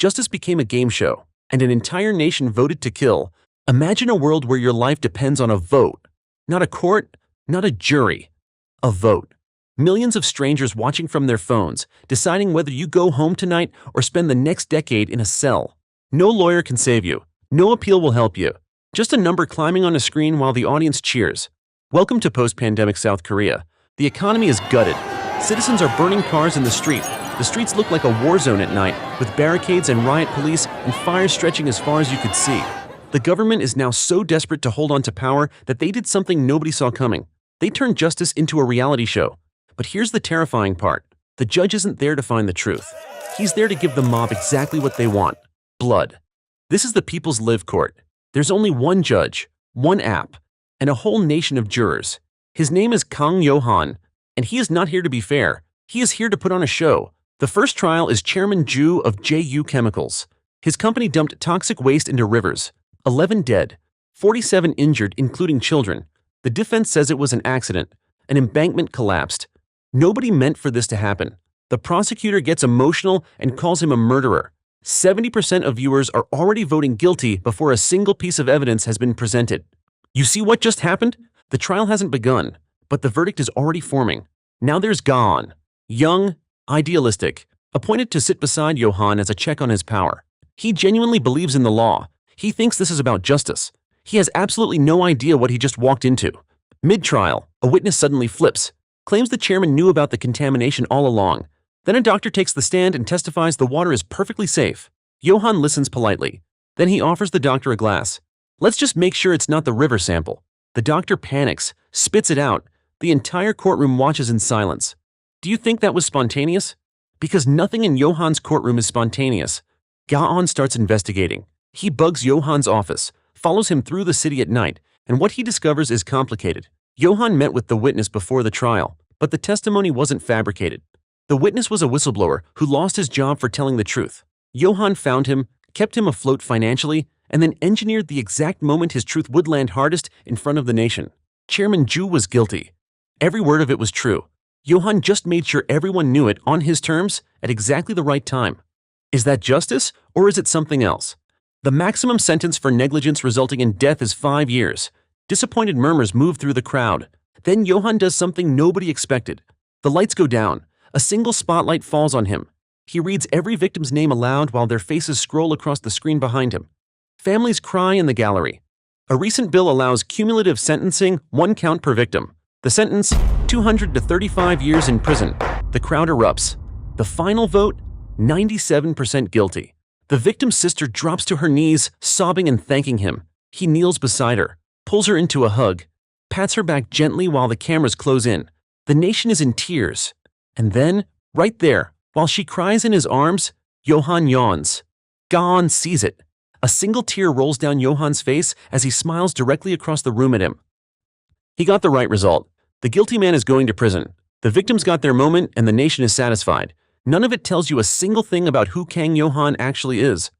Justice became a game show, and an entire nation voted to kill. Imagine a world where your life depends on a vote. Not a court, not a jury. A vote. Millions of strangers watching from their phones, deciding whether you go home tonight or spend the next decade in a cell. No lawyer can save you. No appeal will help you. Just a number climbing on a screen while the audience cheers. Welcome to post-pandemic South Korea. The economy is gutted. Citizens are burning cars in the street. The streets look like a war zone at night, with barricades and riot police and fires stretching as far as you could see. The government is now so desperate to hold on to power that they did something nobody saw coming. They turned justice into a reality show. But here's the terrifying part. The judge isn't there to find the truth. He's there to give the mob exactly what they want. Blood. This is the People's Live Court. There's only one judge, one app, and a whole nation of jurors. His name is Kang Yo-han, and he is not here to be fair. He is here to put on a show. The first trial is Chairman Ju of JU Chemicals. His company dumped toxic waste into rivers. 11 dead, 47 injured, including children. The defense says it was an accident. An embankment collapsed. Nobody meant for this to happen. The prosecutor gets emotional and calls him a murderer. 70% of viewers are already voting guilty before a single piece of evidence has been presented. You see what just happened? The trial hasn't begun, but the verdict is already forming. Now there's Yawn. Young, idealistic, appointed to sit beside Johan as a check on his power. He genuinely believes in the law. He thinks this is about justice. He has absolutely no idea what he just walked into. Mid-trial, a witness suddenly flips, claims the chairman knew about the contamination all along. Then a doctor takes the stand and testifies the water is perfectly safe. Johan listens politely. Then he offers the doctor a glass. Let's just make sure it's not the river sample. The doctor panics, spits it out. The entire courtroom watches in silence. Do you think that was spontaneous? Because nothing in Johan's courtroom is spontaneous. Yawn starts investigating. He bugs Johan's office, follows him through the city at night, and what he discovers is complicated. Johan met with the witness before the trial, but the testimony wasn't fabricated. The witness was a whistleblower who lost his job for telling the truth. Johan found him, kept him afloat financially, and then engineered the exact moment his truth would land hardest in front of the nation. Chairman Ju was guilty. Every word of it was true. Johan just made sure everyone knew it on his terms at exactly the right time. Is that justice, or is it something else? The maximum sentence for negligence resulting in death is 5 years. Disappointed murmurs move through the crowd. Then Johan does something nobody expected. The lights go down. A single spotlight falls on him. He reads every victim's name aloud while their faces scroll across the screen behind him. Families cry in the gallery. A recent bill allows cumulative sentencing, 1 count per victim. The sentence, 200 to 35 years in prison. The crowd erupts. The final vote, 97% guilty. The victim's sister drops to her knees, sobbing and thanking him. He kneels beside her, pulls her into a hug, pats her back gently while the cameras close in. The nation is in tears. And then, right there, while she cries in his arms, Johan yawns. Yawn sees it. A single tear rolls down Johan's face as he smiles directly across the room at him. He got the right result. The guilty man is going to prison. The victims got their moment and the nation is satisfied. None of it tells you a single thing about who Kang Johan actually is.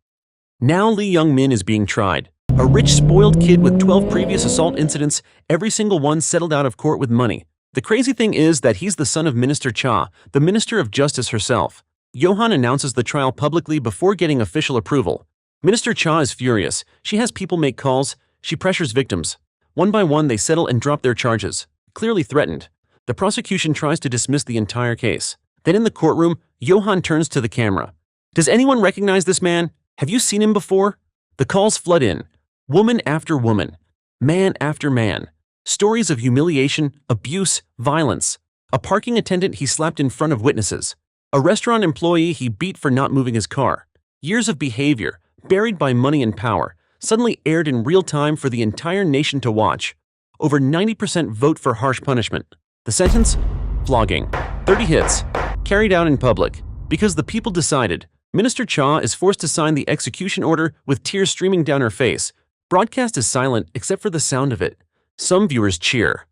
Now Lee Young-min is being tried. A rich, spoiled kid with 12 previous assault incidents, every single one settled out of court with money. The crazy thing is that he's the son of Minister Cha, the Minister of Justice herself. Johan announces the trial publicly before getting official approval. Minister Cha is furious. She has people make calls. She pressures victims. One by one, they settle and drop their charges, clearly threatened. The prosecution tries to dismiss the entire case. Then in the courtroom, Johan turns to the camera. Does anyone recognize this man? Have you seen him before? The calls flood in. Woman after woman. Man after man. Stories of humiliation, abuse, violence. A parking attendant he slapped in front of witnesses. A restaurant employee he beat for not moving his car. Years of behavior, buried by money and power, suddenly aired in real time for the entire nation to watch. Over 90% vote for harsh punishment. The sentence? Flogging. 30 hits. Carried out in public. Because the people decided. Minister Cha is forced to sign the execution order with tears streaming down her face. Broadcast is silent except for the sound of it. Some viewers cheer.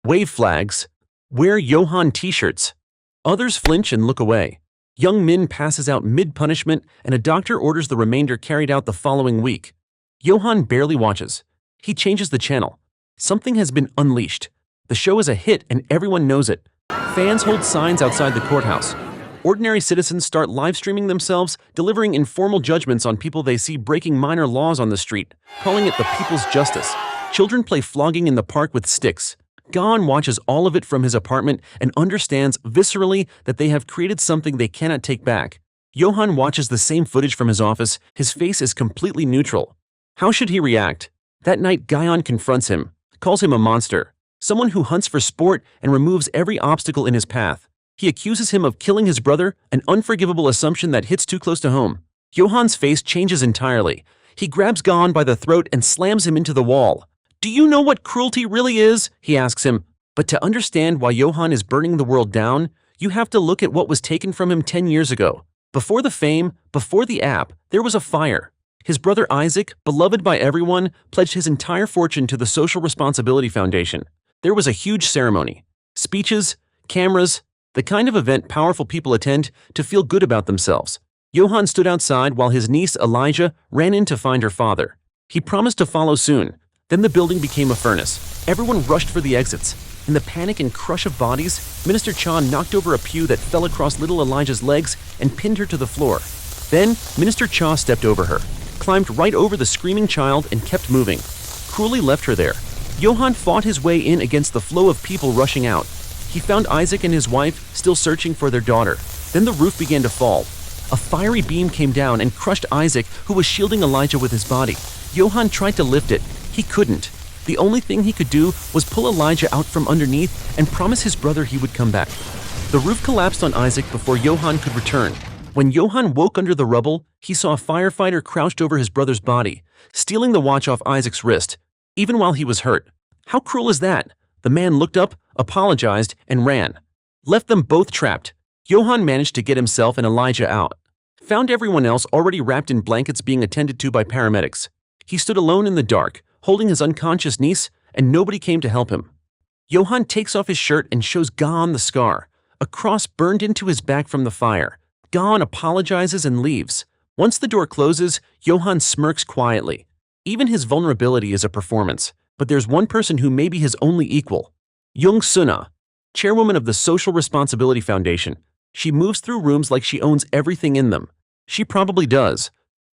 Wave flags. Wear Johan t-shirts. Others flinch and look away. Young Min passes out mid-punishment and a doctor orders the remainder carried out the following week. Johan barely watches. He changes the channel. Something has been unleashed. The show is a hit and everyone knows it. Fans hold signs outside the courthouse. Ordinary citizens start live streaming themselves, delivering informal judgments on people they see breaking minor laws on the street, calling it the people's justice. Children play flogging in the park with sticks. Yawn watches all of it from his apartment and understands viscerally that they have created something they cannot take back. Johan watches the same footage from his office. His face is completely neutral. How should he react? That night, Yawn confronts him, calls him a monster, someone who hunts for sport and removes every obstacle in his path. He accuses him of killing his brother, an unforgivable assumption that hits too close to home. Johan's face changes entirely. He grabs Yawn by the throat and slams him into the wall. "Do you know what cruelty really is?" he asks him. But to understand why Johan is burning the world down, you have to look at what was taken from him 10 years ago. Before the fame, before the app, there was a fire. His brother Isaac, beloved by everyone, pledged his entire fortune to the Social Responsibility Foundation. There was a huge ceremony. Speeches, cameras, the kind of event powerful people attend to feel good about themselves. Johan stood outside while his niece Elijah ran in to find her father. He promised to follow soon. Then the building became a furnace. Everyone rushed for the exits. In the panic and crush of bodies, Minister Cha knocked over a pew that fell across little Elijah's legs and pinned her to the floor. Then, Minister Cha stepped over her, climbed right over the screaming child and kept moving. Cruelly left her there. Johan fought his way in against the flow of people rushing out. He found Isaac and his wife still searching for their daughter. Then the roof began to fall. A fiery beam came down and crushed Isaac, who was shielding Elijah with his body. Johan tried to lift it. He couldn't. The only thing he could do was pull Elijah out from underneath and promise his brother he would come back. The roof collapsed on Isaac before Johan could return. When Johan woke under the rubble, he saw a firefighter crouched over his brother's body, stealing the watch off Isaac's wrist, even while he was hurt. How cruel is that? The man looked up, apologized, and ran. Left them both trapped. Johan managed to get himself and Elijah out. Found everyone else already wrapped in blankets being attended to by paramedics. He stood alone in the dark, holding his unconscious niece, and nobody came to help him. Johan takes off his shirt and shows Yawn the scar, a cross burned into his back from the fire. Yawn apologizes and leaves. Once the door closes, Johan smirks quietly. Even his vulnerability is a performance, but there's one person who may be his only equal. Jung Sun-ah, chairwoman of the Social Responsibility Foundation. She moves through rooms like she owns everything in them. She probably does.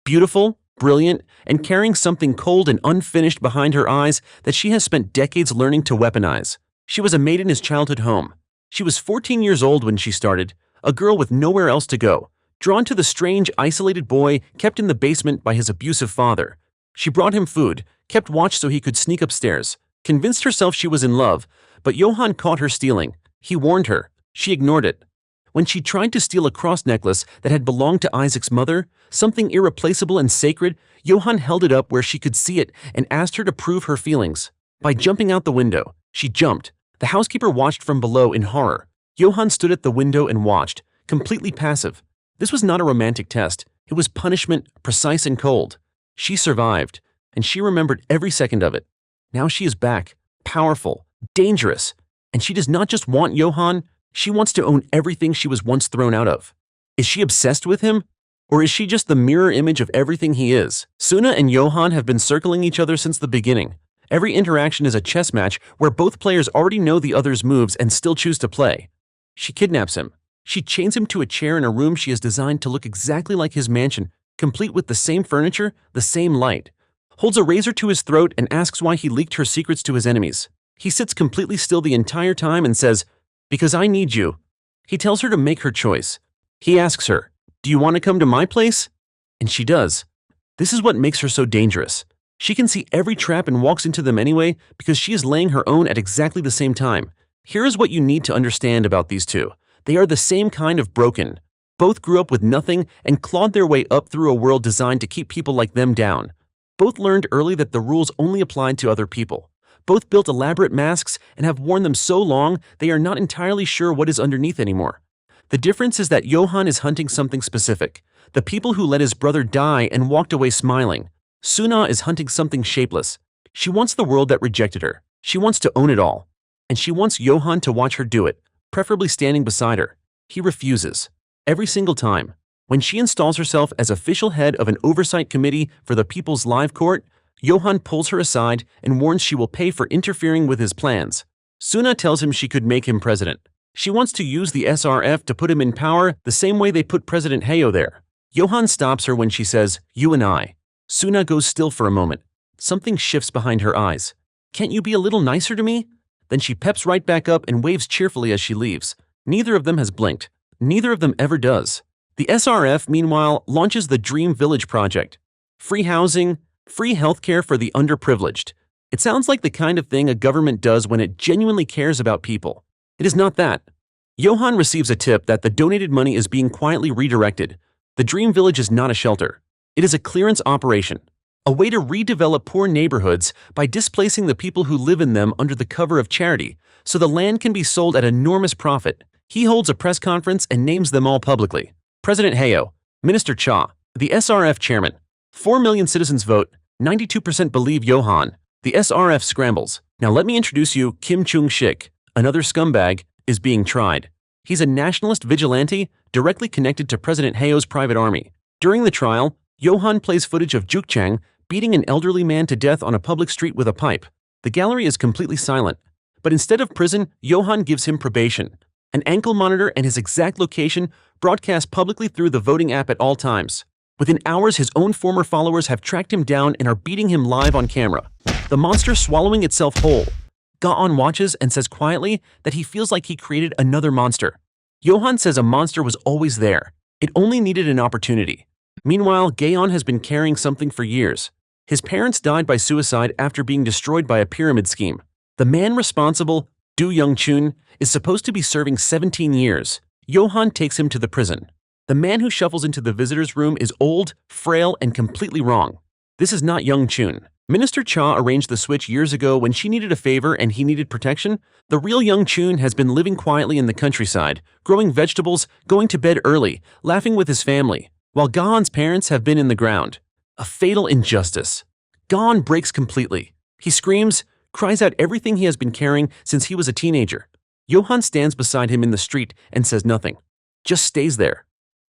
Beautiful, brilliant, and carrying something cold and unfinished behind her eyes that she has spent decades learning to weaponize. She was a maid in his childhood home. She was 14 years old when she started, a girl with nowhere else to go, drawn to the strange, isolated boy kept in the basement by his abusive father. She brought him food, kept watch so he could sneak upstairs, convinced herself she was in love, but Johan caught her stealing. He warned her. She ignored it. When she tried to steal a cross necklace that had belonged to Isaac's mother, something irreplaceable and sacred, Johan held it up where she could see it and asked her to prove her feelings. By jumping out the window, she jumped. The housekeeper watched from below in horror. Johan stood at the window and watched, completely passive. This was not a romantic test. It was punishment, precise and cold. She survived, and she remembered every second of it. Now she is back, powerful, dangerous, and she does not just want Johan, she wants to own everything she was once thrown out of. Is she obsessed with him? Or is she just the mirror image of everything he is? Sun-ah and Johan have been circling each other since the beginning. Every interaction is a chess match where both players already know the other's moves and still choose to play. She kidnaps him. She chains him to a chair in a room she has designed to look exactly like his mansion, complete with the same furniture, the same light. Holds a razor to his throat and asks why he leaked her secrets to his enemies. He sits completely still the entire time and says, "Because I need you." He tells her to make her choice. He asks her, "Do you want to come to my place?" And she does. This is what makes her so dangerous. She can see every trap and walks into them anyway because she is laying her own at exactly the same time. Here is what you need to understand about these two. They are the same kind of broken. Both grew up with nothing and clawed their way up through a world designed to keep people like them down. Both learned early that the rules only applied to other people. Both built elaborate masks and have worn them so long they are not entirely sure what is underneath anymore. The difference is that Johan is hunting something specific, the people who let his brother die and walked away smiling. Sun-ah is hunting something shapeless. She wants the world that rejected her. She wants to own it all. And she wants Johan to watch her do it, preferably standing beside her. He refuses. Every single time. When she installs herself as official head of an oversight committee for the People's Live Court, Johan pulls her aside and warns she will pay for interfering with his plans. Sun-ah tells him she could make him president. She wants to use the SRF to put him in power the same way they put President Heo there. Yawn stops her when she says, "You and I." Sun-ah goes still for a moment. Something shifts behind her eyes. "Can't you be a little nicer to me?" Then she peps right back up and waves cheerfully as she leaves. Neither of them has blinked. Neither of them ever does. The SRF, meanwhile, launches the Dream Village project. Free housing, free healthcare for the underprivileged. It sounds like the kind of thing a government does when it genuinely cares about people. It is not that. Yawn receives a tip that the donated money is being quietly redirected. The Dream Village is not a shelter. It is a clearance operation, a way to redevelop poor neighborhoods by displacing the people who live in them under the cover of charity, so the land can be sold at enormous profit. He holds a press conference and names them all publicly. President Heo, Minister Cha, the SRF chairman. 4 million citizens vote, 92% believe Yawn. The SRF scrambles. Now let me introduce you Kim Chung-shik, another scumbag, is being tried. He's a nationalist vigilante directly connected to President Heo's private army. During the trial, Yawn plays footage of Jukchang beating an elderly man to death on a public street with a pipe. The gallery is completely silent. But instead of prison, Yawn gives him probation. An ankle monitor and his exact location broadcast publicly through the voting app at all times. Within hours, his own former followers have tracked him down and are beating him live on camera. The monster swallowing itself whole. Yawn watches and says quietly that he feels like he created another monster. Yawn says a monster was always there. It only needed an opportunity. Meanwhile, Yawn has been carrying something for years. His parents died by suicide after being destroyed by a pyramid scheme. The man responsible, Do Young-chun, is supposed to be serving 17 years. Yawn takes him to the prison. The man who shuffles into the visitor's room is old, frail, and completely wrong. This is not Young-chun. Minister Cha arranged the switch years ago when she needed a favor and he needed protection. The real Young-chun has been living quietly in the countryside, growing vegetables, going to bed early, laughing with his family, while Yawn's parents have been in the ground. A fatal injustice. Yawn breaks completely. He screams, cries out everything he has been carrying since he was a teenager. Yawn stands beside him in the street and says nothing. Just stays there.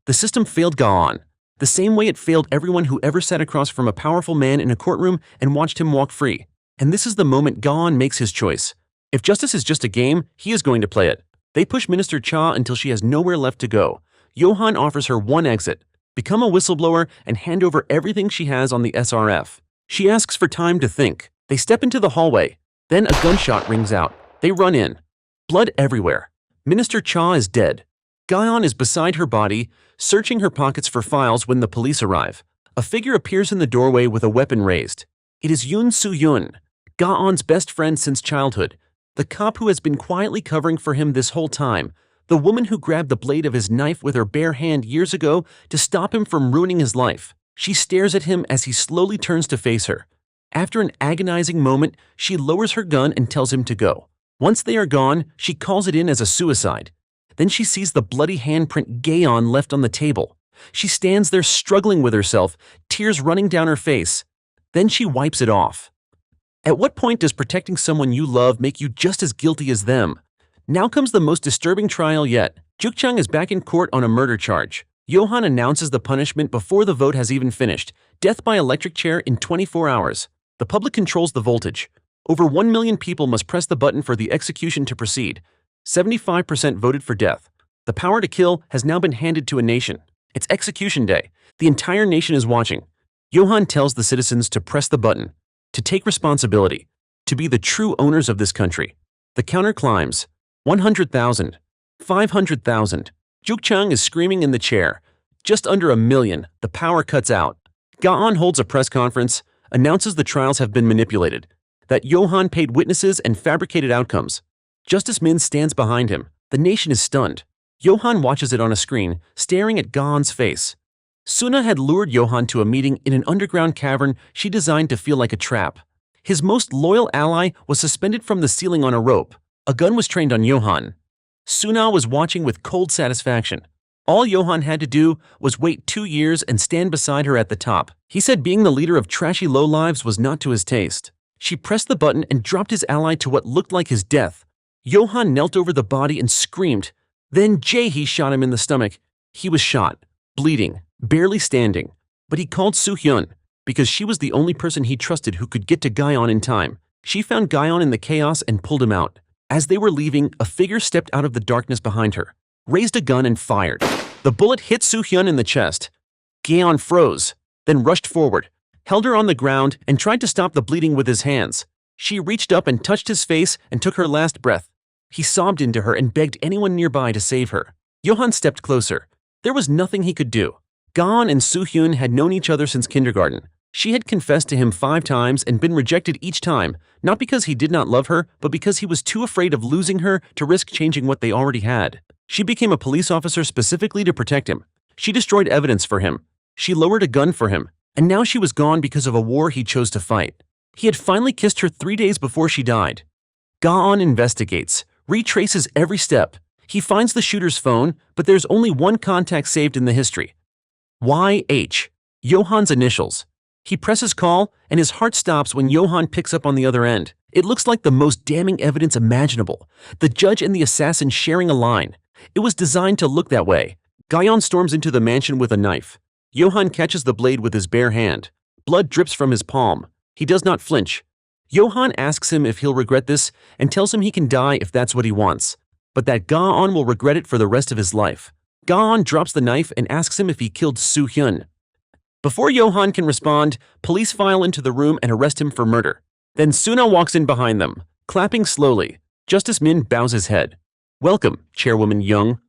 The system failed Yawn, the same way it failed everyone who ever sat across from a powerful man in a courtroom and watched him walk free. And this is the moment Yawn makes his choice. If justice is just a game, he is going to play it. They push Minister Cha until she has nowhere left to go. Yawn offers her one exit, become a whistleblower and hand over everything she has on the SRF. She asks for time to think. They step into the hallway. Then a gunshot rings out. They run in. Blood everywhere. Minister Cha is dead. Yawn is beside her body, searching her pockets for files when the police arrive. A figure appears in the doorway with a weapon raised. It is Yoon Soo-yoon, Yawn's best friend since childhood, the cop who has been quietly covering for him this whole time, the woman who grabbed the blade of his knife with her bare hand years ago to stop him from ruining his life. She stares at him as he slowly turns to face her. After an agonizing moment, she lowers her gun and tells him to go. Once they are gone, she calls it in as a suicide. Then she sees the bloody handprint Yawn left on the table. She stands there struggling with herself, tears running down her face. Then she wipes it off. At what point does protecting someone you love make you just as guilty as them? Now comes the most disturbing trial yet. Jukchang is back in court on a murder charge. Yawn announces the punishment before the vote has even finished. Death by electric chair in 24 hours. The public controls the voltage. Over 1 million people must press the button for the execution to proceed. 75% voted for death. The power to kill has now been handed to a nation. It's execution day. The entire nation is watching. Yawn tells the citizens to press the button, to take responsibility, to be the true owners of this country. The counter climbs. 100,000. 500,000. Jukchang is screaming in the chair. Just under 1 million. The power cuts out. Yawn holds a press conference, announces the trials have been manipulated, that Yawn paid witnesses and fabricated outcomes. Justice Min stands behind him. The nation is stunned. Yawn watches it on a screen, staring at Yawn's face. Sun-ah had lured Yawn to a meeting in an underground cavern she designed to feel like a trap. His most loyal ally was suspended from the ceiling on a rope. A gun was trained on Yawn. Sun-ah was watching with cold satisfaction. All Yawn had to do was wait 2 years and stand beside her at the top. He said being the leader of trashy lowlives was not to his taste. She pressed the button and dropped his ally to what looked like his death. Yawn knelt over the body and screamed. Then Jae-hee shot him in the stomach. He was shot, bleeding, barely standing. But he called Soo-hyun because she was the only person he trusted who could get to Yawn in time. She found Yawn in the chaos and pulled him out. As they were leaving, a figure stepped out of the darkness behind her, raised a gun and fired. The bullet hit Soo-hyun in the chest. Yawn froze, then rushed forward, held her on the ground, and tried to stop the bleeding with his hands. She reached up and touched his face and took her last breath. He sobbed into her and begged anyone nearby to save her. Johan stepped closer. There was nothing he could do. Yawn and Soo-hyun had known each other since kindergarten. She had confessed to him 5 times and been rejected each time, not because he did not love her, but because he was too afraid of losing her to risk changing what they already had. She became a police officer specifically to protect him. She destroyed evidence for him. She lowered a gun for him. And now she was gone because of a war he chose to fight. He had finally kissed her 3 days before she died. Yawn investigates, retraces every step. He finds the shooter's phone, but there's only one contact saved in the history. YH, Johan's initials. He presses call, and his heart stops when Johan picks up on the other end. It looks like the most damning evidence imaginable. The judge and the assassin sharing a line. It was designed to look that way. Yawn storms into the mansion with a knife. Johan catches the blade with his bare hand. Blood drips from his palm. He does not flinch. Johan asks him if he'll regret this and tells him he can die if that's what he wants, but that Yawn will regret it for the rest of his life. Yawn drops the knife and asks him if he killed Soo-hyun. Before Johan can respond, police file into the room and arrest him for murder. Then Suna walks in behind them, clapping slowly. Justice Min bows his head. "Welcome, Chairwoman Jung."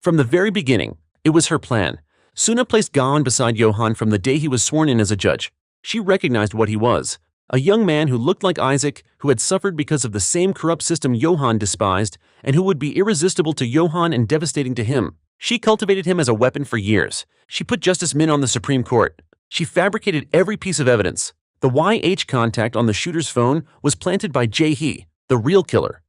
From the very beginning, it was her plan. Suna placed Yawn beside Johan from the day he was sworn in as a judge. She recognized what he was. A young man who looked like Isaac, who had suffered because of the same corrupt system Johan despised, and who would be irresistible to Johan and devastating to him. She cultivated him as a weapon for years. She put Justice Min on the Supreme Court. She fabricated every piece of evidence. The YH contact on the shooter's phone was planted by Jae-hee, the real killer.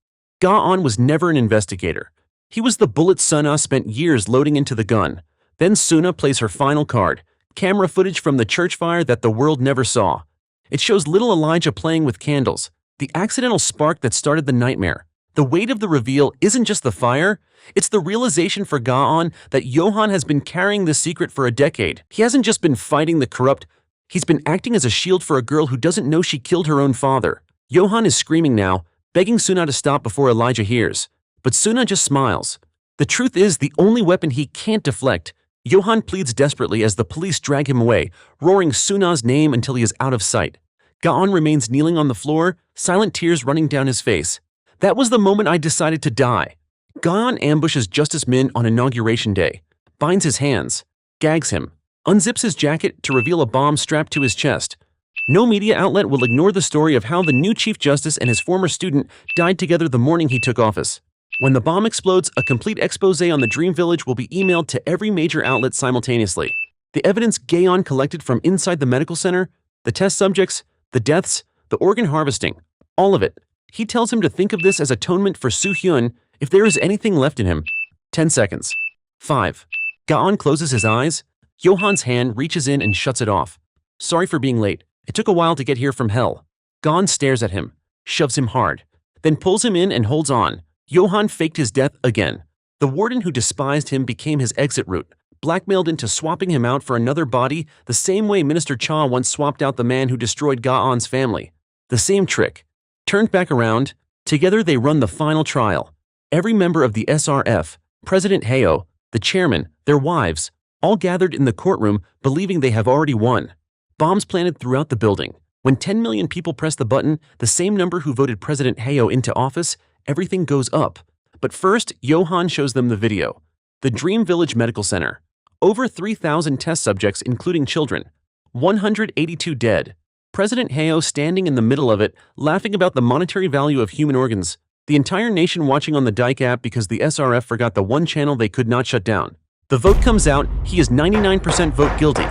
Yawn was never an investigator. He was the bullet Sun-ah spent years loading into the gun. Then Suna plays her final card, camera footage from the church fire that the world never saw. It shows little Elijah playing with candles, the accidental spark that started the nightmare. The weight of the reveal isn't just the fire, it's the realization for Yawn that Johan has been carrying this secret for a decade. He hasn't just been fighting the corrupt, he's been acting as a shield for a girl who doesn't know she killed her own father. Johan is screaming now, begging Suna to stop before Elijah hears. But Suna just smiles. The truth is, the only weapon he can't deflect. Johan pleads desperately as the police drag him away, roaring Suna's name until he is out of sight. Yawn remains kneeling on the floor, silent tears running down his face. "That was the moment I decided to die." Yawn ambushes Justice Min on Inauguration Day, binds his hands, gags him, unzips his jacket to reveal a bomb strapped to his chest. No media outlet will ignore the story of how the new Chief Justice and his former student died together the morning he took office. When the bomb explodes, a complete expose on the Dream Village will be emailed to every major outlet simultaneously. The evidence Yawn collected from inside the medical center, the test subjects, the deaths, the organ harvesting, all of it. He tells him to think of this as atonement for Soo-hyun if there is anything left in him. 10 seconds. 5. Yawn closes his eyes. Johan's hand reaches in and shuts it off. "Sorry for being late. It took a while to get here from hell." Yawn stares at him, shoves him hard, then pulls him in and holds on. Johan faked his death again. The warden who despised him became his exit route, blackmailed into swapping him out for another body the same way Minister Cha once swapped out the man who destroyed Yawn's family. The same trick. Turned back around, together they run the final trial. Every member of the SRF, President Heo, the chairman, their wives, all gathered in the courtroom believing they have already won. Bombs planted throughout the building. When 10 million people press the button, the same number who voted President Heo into office, everything goes up. But first, Johan shows them the video. The Dream Village Medical Center. Over 3,000 test subjects, including children. 182 dead. President Heo standing in the middle of it, laughing about the monetary value of human organs. The entire nation watching on the Dike app because the SRF forgot the one channel they could not shut down. The vote comes out, he is 99% vote guilty.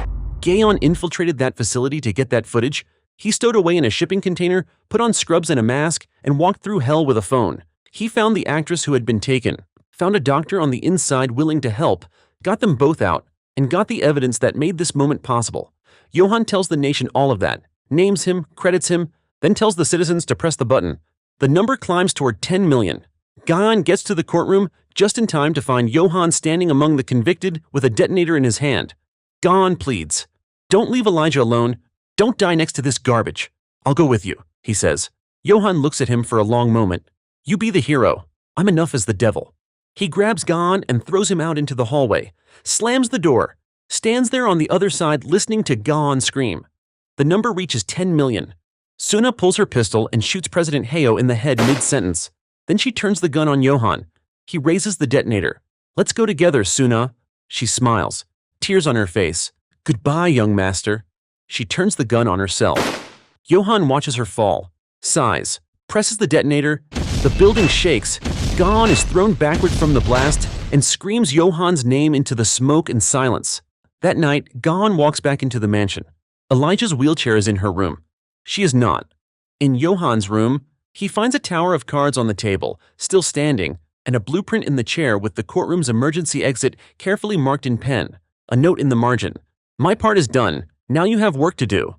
Yawn infiltrated that facility to get that footage. He stowed away in a shipping container, put on scrubs and a mask, and walked through hell with a phone. He found the actress who had been taken, found a doctor on the inside willing to help, got them both out, and got the evidence that made this moment possible. Johan tells the nation all of that, names him, credits him, then tells the citizens to press the button. The number climbs toward 10 million. Yawn gets to the courtroom just in time to find Johan standing among the convicted with a detonator in his hand. Yawn pleads, "Don't leave Elijah alone. Don't die next to this garbage. I'll go with you," he says. Johan looks at him for a long moment. You be the hero. I'm enough as the devil. He grabs Gon and throws him out into the hallway, slams the door, stands there on the other side listening to Gon scream. The number reaches 10 million. Suna pulls her pistol and shoots President Heo in the head mid-sentence. Then she turns the gun on Johan. He raises the detonator. Let's go together, Suna. She smiles, tears on her face. Goodbye, young master. She turns the gun on herself. Johan watches her fall, sighs, presses the detonator. The building shakes. Gon is thrown backward from the blast and screams Johan's name into the smoke and silence. That night, Gon walks back into the mansion. Elijah's wheelchair is in her room. She is not. In Johan's room, he finds a tower of cards on the table, still standing, and a blueprint in the chair with the courtroom's emergency exit carefully marked in pen. A note in the margin. My part is done. Now you have work to do.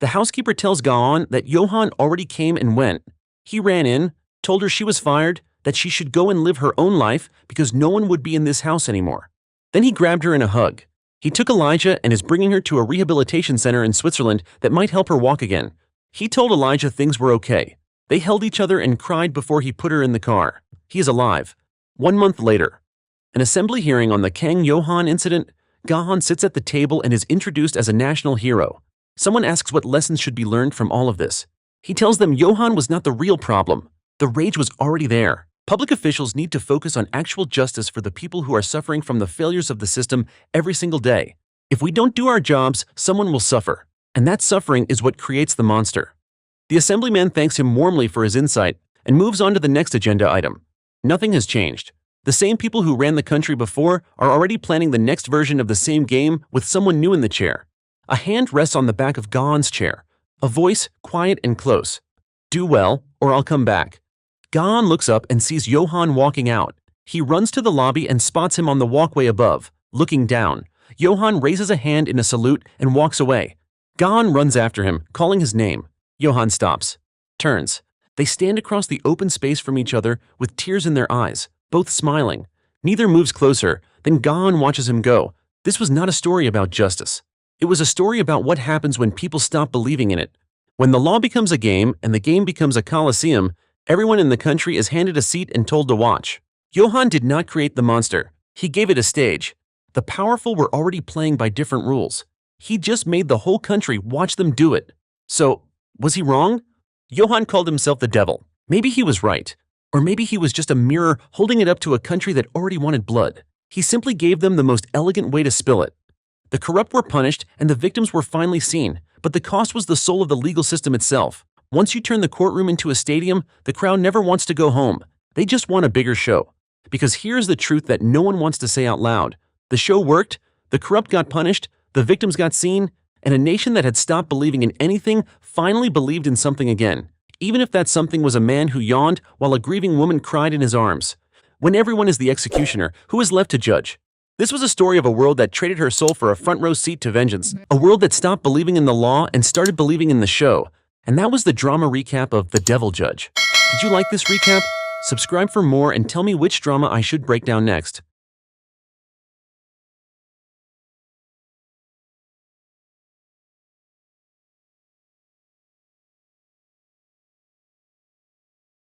The housekeeper tells Gon that Johan already came and went. He ran in, told her she was fired, that she should go and live her own life because no one would be in this house anymore. Then he grabbed her in a hug. He took Elijah and is bringing her to a rehabilitation center in Switzerland that might help her walk again. He told Elijah things were okay. They held each other and cried before he put her in the car. He is alive. 1 month later. An assembly hearing on the Kang Johan incident. Gon sits at the table and is introduced as a national hero. Someone asks what lessons should be learned from all of this. He tells them Johan was not the real problem. The rage was already there. Public officials need to focus on actual justice for the people who are suffering from the failures of the system every single day. If we don't do our jobs, someone will suffer. And that suffering is what creates the monster. The assemblyman thanks him warmly for his insight and moves on to the next agenda item. Nothing has changed. The same people who ran the country before are already planning the next version of the same game with someone new in the chair. A hand rests on the back of Gon's chair. A voice, quiet and close. Do well, or I'll come back. Gon looks up and sees Johan walking out. He runs to the lobby and spots him on the walkway above, looking down. Johan raises a hand in a salute and walks away. Gon runs after him, calling his name. Johan stops, turns. They stand across the open space from each other with tears in their eyes, both smiling. Neither moves closer. Then Gon watches him go. This was not a story about justice. It was a story about what happens when people stop believing in it. When the law becomes a game and the game becomes a coliseum, everyone in the country is handed a seat and told to watch. Johan did not create the monster. He gave it a stage. The powerful were already playing by different rules. He just made the whole country watch them do it. So, was he wrong? Johan called himself the devil. Maybe he was right. Or maybe he was just a mirror holding it up to a country that already wanted blood. He simply gave them the most elegant way to spill it. The corrupt were punished and the victims were finally seen, but the cost was the soul of the legal system itself. Once you turn the courtroom into a stadium, the crowd never wants to go home. They just want a bigger show. Because here's the truth that no one wants to say out loud. The show worked, the corrupt got punished, the victims got seen, and a nation that had stopped believing in anything finally believed in something again. Even if that something was a man who yawned while a grieving woman cried in his arms. When everyone is the executioner, who is left to judge? This was a story of a world that traded her soul for a front row seat to vengeance. A world that stopped believing in the law and started believing in the show. And that was the drama recap of The Devil Judge. Did you like this recap? Subscribe for more and tell me which drama I should break down next.